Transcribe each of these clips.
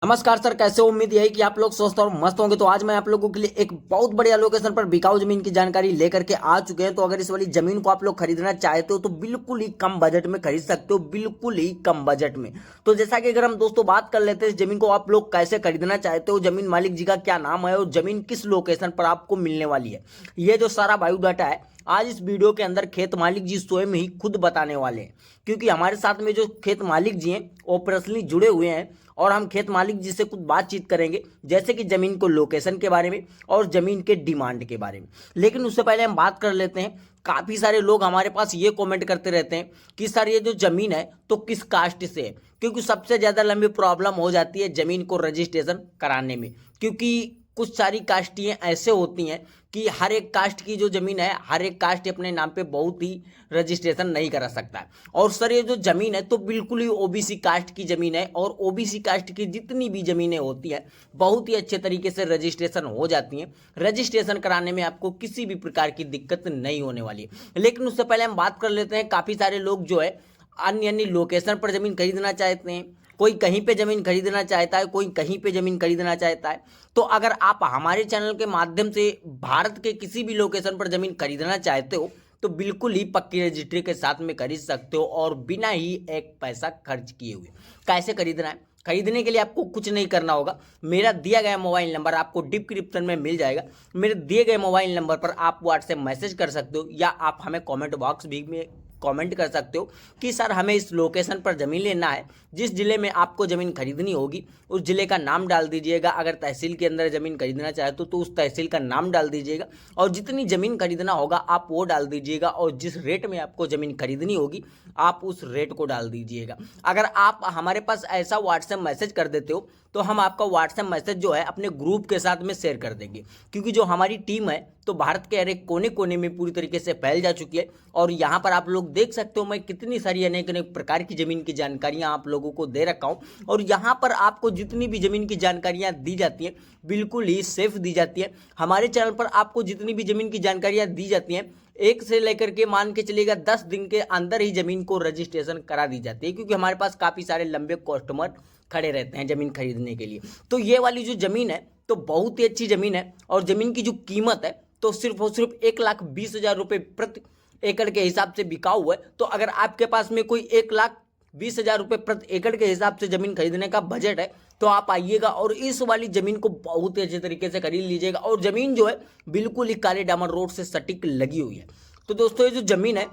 नमस्कार सर, कैसे हो? उम्मीद यही कि आप लोग स्वस्थ और मस्त होंगे। तो आज मैं आप लोगों के लिए एक बहुत बढ़िया लोकेशन पर बिकाऊ जमीन की जानकारी लेकर के आ चुके हैं। तो अगर इस वाली जमीन को आप लोग खरीदना चाहते हो तो बिल्कुल ही कम बजट में खरीद सकते हो, बिल्कुल ही कम बजट में। तो जैसा कि अगर हम दोस्तों बात कर लेते हैं इस जमीन को आप लोग कैसे खरीदना चाहते हो, जमीन मालिक जी का क्या नाम है और जमीन किस लोकेशन पर आपको मिलने वाली है, ये जो सारा बायोडाटा है आज इस वीडियो के अंदर खेत मालिक जी स्वयं ही खुद बताने वाले हैं। क्योंकि हमारे साथ में जो खेत मालिक जी हैं वो पर्सनली जुड़े हुए हैं और हम खेत मालिक जी से कुछ बातचीत करेंगे, जैसे कि जमीन को लोकेशन के बारे में और जमीन के डिमांड के बारे में। लेकिन उससे पहले हम बात कर लेते हैं, काफ़ी सारे लोग हमारे पास ये कमेंट करते रहते हैं कि सर ये जो ज़मीन है तो किस कास्ट से है। क्योंकि सबसे ज़्यादा लंबी प्रॉब्लम हो जाती है ज़मीन को रजिस्ट्रेशन कराने में। क्योंकि कुछ सारी कास्टियाँ ऐसे होती हैं कि हर एक कास्ट की जो ज़मीन है हर एक कास्ट अपने नाम पे बहुत ही रजिस्ट्रेशन नहीं करा सकता है। और सर ये जो ज़मीन है तो बिल्कुल ही ओबीसी कास्ट की ज़मीन है और ओबीसी कास्ट की जितनी भी ज़मीनें होती हैं बहुत ही अच्छे तरीके से रजिस्ट्रेशन हो जाती हैं। रजिस्ट्रेशन कराने में आपको किसी भी प्रकार की दिक्कत नहीं होने वाली है। लेकिन उससे पहले हम बात कर लेते हैं, काफ़ी सारे लोग जो है अन्य अन्य लोकेशन पर ज़मीन खरीदना चाहते हैं। कोई कहीं पे ज़मीन खरीदना चाहता है, कोई कहीं पे ज़मीन खरीदना चाहता है। तो अगर आप हमारे चैनल के माध्यम से भारत के किसी भी लोकेशन पर ज़मीन खरीदना चाहते हो तो बिल्कुल ही पक्की रजिस्ट्री के साथ में खरीद सकते हो और बिना ही एक पैसा खर्च किए हुए। कैसे खरीदना है? खरीदने के लिए आपको कुछ नहीं करना होगा। मेरा दिया गया मोबाइल नंबर आपको डिस्क्रिप्शन में मिल जाएगा। मेरे दिए गए मोबाइल नंबर पर आप व्हाट्सएप मैसेज कर सकते हो या आप हमें कमेंट बॉक्स भी में कमेंट कर सकते हो कि सर हमें इस लोकेशन पर ज़मीन लेना है। जिस ज़िले में आपको ज़मीन खरीदनी होगी उस ज़िले का नाम डाल दीजिएगा। अगर तहसील के अंदर ज़मीन खरीदना चाहते हो तो उस तहसील का नाम डाल दीजिएगा और जितनी ज़मीन खरीदना होगा आप वो डाल दीजिएगा और जिस रेट में आपको ज़मीन खरीदनी होगी आप उस रेट को डाल दीजिएगा। अगर आप हमारे पास ऐसा व्हाट्सएप मैसेज कर देते हो तो हम आपका व्हाट्सएप मैसेज जो है अपने ग्रुप के साथ में शेयर कर देंगे। क्योंकि जो हमारी टीम है तो भारत के हर एक कोने कोने में पूरी तरीके से फैल जा चुकी है और यहाँ पर आप लोग देख सकते हो मैं कितनी सारी अनेक अनेक प्रकार की ज़मीन की जानकारियाँ आप लोगों को दे रखा हूँ। और यहाँ पर आपको जितनी भी ज़मीन की जानकारियाँ दी जाती हैं बिल्कुल ही सेफ दी जाती है। हमारे चैनल पर आपको जितनी भी ज़मीन की जानकारियाँ दी जाती हैं एक से लेकर के मान के चलिएगा 10 दिन के अंदर ही ज़मीन को रजिस्ट्रेशन करा दी जाती है। क्योंकि हमारे पास काफ़ी सारे लंबे कस्टमर खड़े रहते हैं ज़मीन खरीदने के लिए। तो ये वाली जो ज़मीन है तो बहुत ही अच्छी ज़मीन है और ज़मीन की जो कीमत है तो सिर्फ और सिर्फ 1,20,000 रुपये प्रति एकड़ के हिसाब से बिका हुआ है। तो अगर आपके पास में कोई 1,20,000 रुपये प्रति एकड़ के हिसाब से ज़मीन खरीदने का बजट है तो आप आइएगा और इस वाली ज़मीन को बहुत ही अच्छे तरीके से खरीद लीजिएगा। और ज़मीन जो है बिल्कुल ही काले डामर रोड से सटीक लगी हुई है। तो दोस्तों ये जो ज़मीन है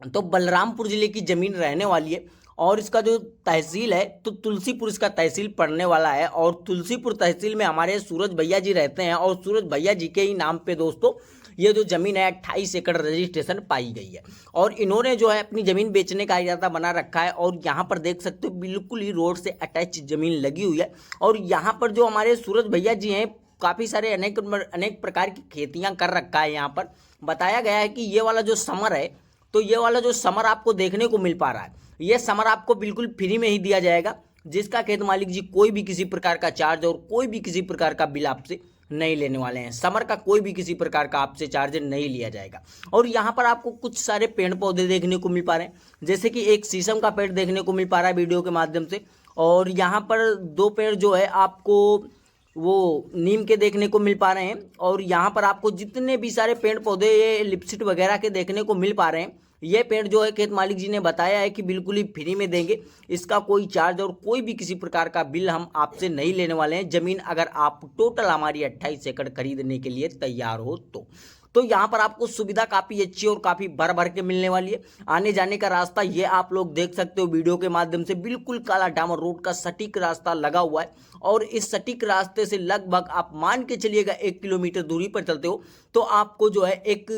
तो बलरामपुर ज़िले की ज़मीन रहने वाली है और इसका जो तहसील है तो तुलसीपुर इसका तहसील पड़ने वाला है। और तुलसीपुर तहसील में हमारे सूरज भैया जी रहते हैं और सूरज भैया जी के ही नाम पे दोस्तों ये जो ज़मीन है 28 एकड़ रजिस्ट्रेशन पाई गई है। और इन्होंने जो है अपनी ज़मीन बेचने का इरादा बना रखा है और यहाँ पर देख सकते हो बिल्कुल ही रोड से अटैच ज़मीन लगी हुई है। और यहाँ पर जो हमारे सूरज भैया जी हैं काफ़ी सारे अनेक अनेक प्रकार की खेतियाँ कर रखा है। यहाँ पर बताया गया है कि ये वाला जो समर है तो ये वाला जो समर आपको देखने को मिल पा रहा है ये समर आपको बिल्कुल फ्री में ही दिया जाएगा, जिसका खेत मालिक जी कोई भी किसी प्रकार का चार्ज और कोई भी किसी प्रकार का बिल आपसे नहीं लेने वाले हैं। समर का कोई भी किसी प्रकार का आपसे चार्ज नहीं लिया जाएगा। और यहाँ पर आपको कुछ सारे पेड़ पौधे देखने को मिल पा रहे हैं, जैसे कि एक शीशम का पेड़ देखने को मिल पा रहा है वीडियो के माध्यम से। और यहाँ पर 2 पेड़ जो है आपको वो नीम के देखने को मिल पा रहे हैं। और यहाँ पर आपको जितने भी सारे पेड़ पौधे ये लिपस्टिक वगैरह के देखने को मिल पा रहे हैं ये पेड़ जो है खेत मालिक जी ने बताया है कि बिल्कुल ही फ्री में देंगे। इसका कोई चार्ज और कोई भी किसी प्रकार का बिल हम आपसे नहीं लेने वाले हैं। ज़मीन अगर आप टोटल हमारी 28 एकड़ खरीदने के लिए तैयार हो तो यहाँ पर आपको सुविधा काफ़ी अच्छी और काफ़ी भर भर के मिलने वाली है। आने जाने का रास्ता ये आप लोग देख सकते हो वीडियो के माध्यम से, बिल्कुल काला डामर रोड का सटीक रास्ता लगा हुआ है। और इस सटीक रास्ते से लगभग आप मान के चलिएगा 1 किलोमीटर दूरी पर चलते हो तो आपको जो है एक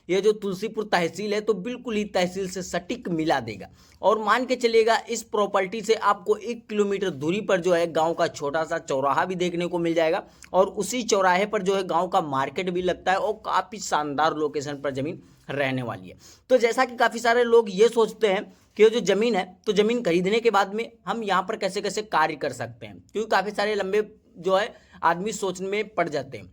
ये जो तुलसीपुर तहसील है तो बिल्कुल ही तहसील से सटीक मिला देगा। और मान के चलिएगा इस प्रॉपर्टी से आपको 1 किलोमीटर दूरी पर जो है गांव का छोटा सा चौराहा भी देखने को मिल जाएगा और उसी चौराहे पर जो है गांव का मार्केट भी लगता है और काफ़ी शानदार लोकेशन पर ज़मीन रहने वाली है। तो जैसा कि काफ़ी सारे लोग ये सोचते हैं कि जो ज़मीन है तो ज़मीन खरीदने के बाद में हम यहाँ पर कैसे कैसे कार्य कर सकते हैं, क्योंकि काफ़ी सारे लंबे जो है आदमी सोचने में पड़ जाते हैं।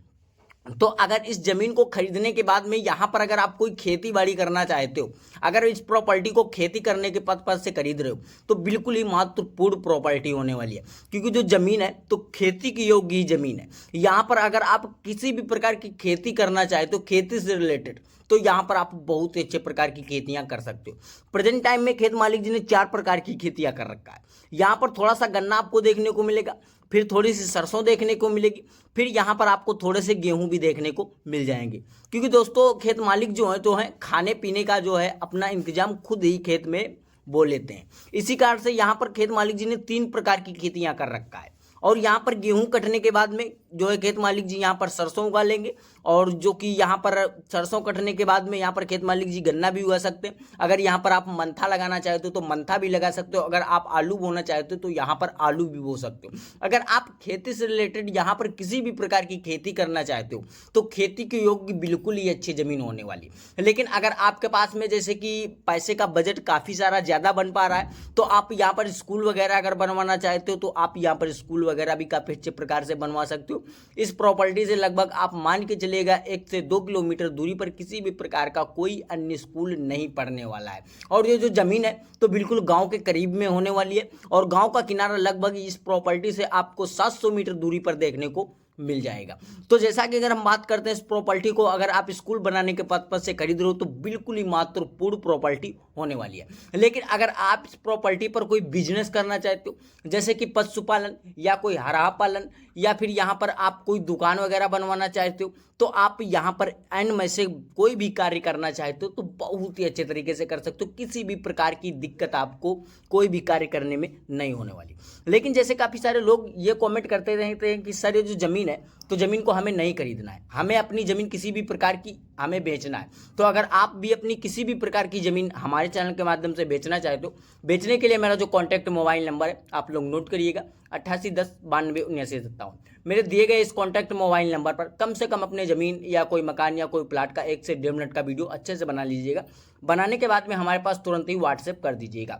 तो अगर इस जमीन को खरीदने के बाद में यहाँ पर अगर आप कोई खेती बाड़ी करना चाहते हो, अगर इस प्रॉपर्टी को खेती करने के पर्पज से खरीद रहे हो, तो बिल्कुल ही महत्वपूर्ण प्रॉपर्टी होने वाली है, क्योंकि जो जमीन है तो खेती की योग्य ही जमीन है। यहाँ पर अगर आप किसी भी प्रकार की खेती करना चाहते हो, खेती से रिलेटेड, तो यहाँ पर आप बहुत ही अच्छे प्रकार की खेतियां कर सकते हो। प्रेजेंट टाइम में खेत मालिक जी ने 4 प्रकार की खेतियां कर रखा है। यहाँ पर थोड़ा सा गन्ना आपको देखने को मिलेगा, फिर थोड़ी सी सरसों देखने को मिलेगी, फिर यहाँ पर आपको थोड़े से गेहूं भी देखने को मिल जाएंगे, क्योंकि दोस्तों खेत मालिक जो है तो है खाने पीने का जो है अपना इंतजाम खुद ही खेत में बो लेते हैं। इसी कारण से यहाँ पर खेत मालिक जी ने 3 प्रकार की खेतियां कर रखा है। और यहाँ पर गेहूं कटने के बाद में जो है खेत मालिक जी यहाँ पर सरसों उगा लेंगे, और जो कि यहाँ पर सरसों कटने के बाद में यहाँ पर खेत मालिक जी गन्ना भी उगा सकते हैं। अगर यहाँ पर आप मंथा लगाना चाहते हो तो मंथा भी लगा सकते हो। अगर आप आलू बोना चाहते हो तो यहाँ पर आलू भी बो सकते हो। अगर आप खेती से रिलेटेड यहाँ पर किसी भी प्रकार की खेती करना चाहते हो तो खेती के योग्य बिल्कुल ही अच्छी जमीन होने वाली। लेकिन अगर आपके पास में जैसे कि पैसे का बजट काफ़ी सारा ज़्यादा बन पा रहा है, तो आप यहाँ पर स्कूल वगैरह अगर बनवाना चाहते हो तो आप यहाँ पर स्कूल वगैरह भी काफ़ी अच्छे प्रकार से बनवा सकते हो। इस प्रॉपर्टी से लगभग आप मान के चलिएगा 1 से 2 किलोमीटर दूरी पर किसी भी प्रकार का कोई अन्य स्कूल नहीं पढ़ने वाला है। और ये जो जमीन है तो बिल्कुल गांव के करीब में होने वाली है, और गांव का किनारा लगभग इस प्रॉपर्टी से आपको 700 मीटर दूरी पर देखने को मिल जाएगा। तो जैसा कि अगर हम बात करते हैं इस प्रॉपर्टी को अगर आप स्कूल बनाने के पर्पज से खरीद रहे हो तो बिल्कुल ही महत्वपूर्ण प्रॉपर्टी होने वाली है। लेकिन अगर आप इस प्रॉपर्टी पर कोई बिजनेस करना चाहते हो, जैसे कि पशुपालन या कोई हरा पालन, या फिर यहाँ पर आप कोई दुकान वगैरह बनवाना चाहते हो, तो आप यहाँ पर एंड में से कोई भी कार्य करना चाहते हो तो बहुत ही अच्छे तरीके से कर सकते हो। किसी भी प्रकार की दिक्कत आपको कोई भी कार्य करने में नहीं होने वाली। लेकिन जैसे काफ़ी सारे लोग ये कमेंट करते रहते हैं कि सर ये जो ज़मीन है तो ज़मीन को हमें नहीं खरीदना है, हमें अपनी ज़मीन किसी भी प्रकार की हमें बेचना है। तो अगर आप भी अपनी किसी भी प्रकार की ज़मीन हमारे चैनल के माध्यम से बेचना चाहते हो, बेचने के लिए मेरा जो कॉन्टैक्ट मोबाइल नंबर है आप लोग नोट करिएगा, 8810927957। मेरे दिए गए इस कॉन्टैक्ट मोबाइल नंबर पर कम से कम अपने ज़मीन या कोई मकान या कोई प्लाट का 1 से 1.5 मिनट का वीडियो अच्छे से बना लीजिएगा। बनाने के बाद में हमारे पास तुरंत ही व्हाट्सएप कर दीजिएगा।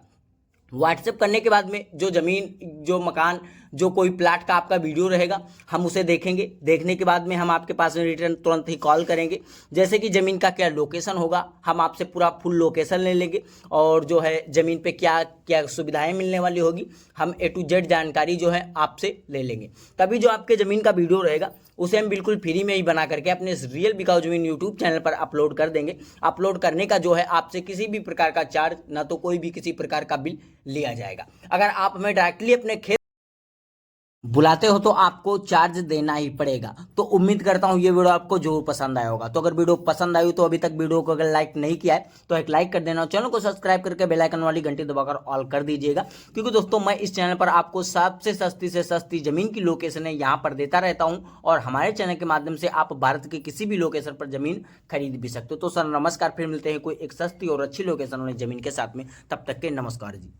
व्हाट्सएप करने के बाद में जो ज़मीन, जो मकान, जो कोई प्लाट का आपका वीडियो रहेगा हम उसे देखेंगे। देखने के बाद में हम आपके पास में रिटर्न तुरंत ही कॉल करेंगे। जैसे कि ज़मीन का क्या लोकेशन होगा हम आपसे पूरा फुल लोकेशन ले लेंगे, और जो है ज़मीन पे क्या क्या सुविधाएं मिलने वाली होगी हम A to Z जानकारी जो है आपसे ले लेंगे। तभी जो आपके ज़मीन का वीडियो रहेगा उसे हम बिल्कुल फ्री में ही बना करके अपने इस रियल बिकाऊ ज़मीन यूट्यूब चैनल पर अपलोड कर देंगे। अपलोड करने का जो है आपसे किसी भी प्रकार का चार्ज, ना तो कोई भी किसी प्रकार का बिल लिया जाएगा। अगर आप हमें डायरेक्टली अपने खेत बुलाते हो तो आपको चार्ज देना ही पड़ेगा। तो उम्मीद करता हूँ ये वीडियो आपको जरूर पसंद आया होगा। तो अगर वीडियो पसंद आई तो अभी तक वीडियो को अगर लाइक नहीं किया है तो एक लाइक कर देना, चैनल को सब्सक्राइब करके बेल आइकन वाली घंटी दबाकर ऑल कर दीजिएगा, क्योंकि दोस्तों मैं इस चैनल पर आपको सबसे सस्ती से सस्ती जमीन की लोकेशन है यहाँ पर देता रहता हूँ, और हमारे चैनल के माध्यम से आप भारत के किसी भी लोकेशन पर जमीन खरीद भी सकते हो। तो सर नमस्कार, फिर मिलते हैं कोई एक सस्ती और अच्छी लोकेशन वाली जमीन के साथ में, तब तक के नमस्कार जी।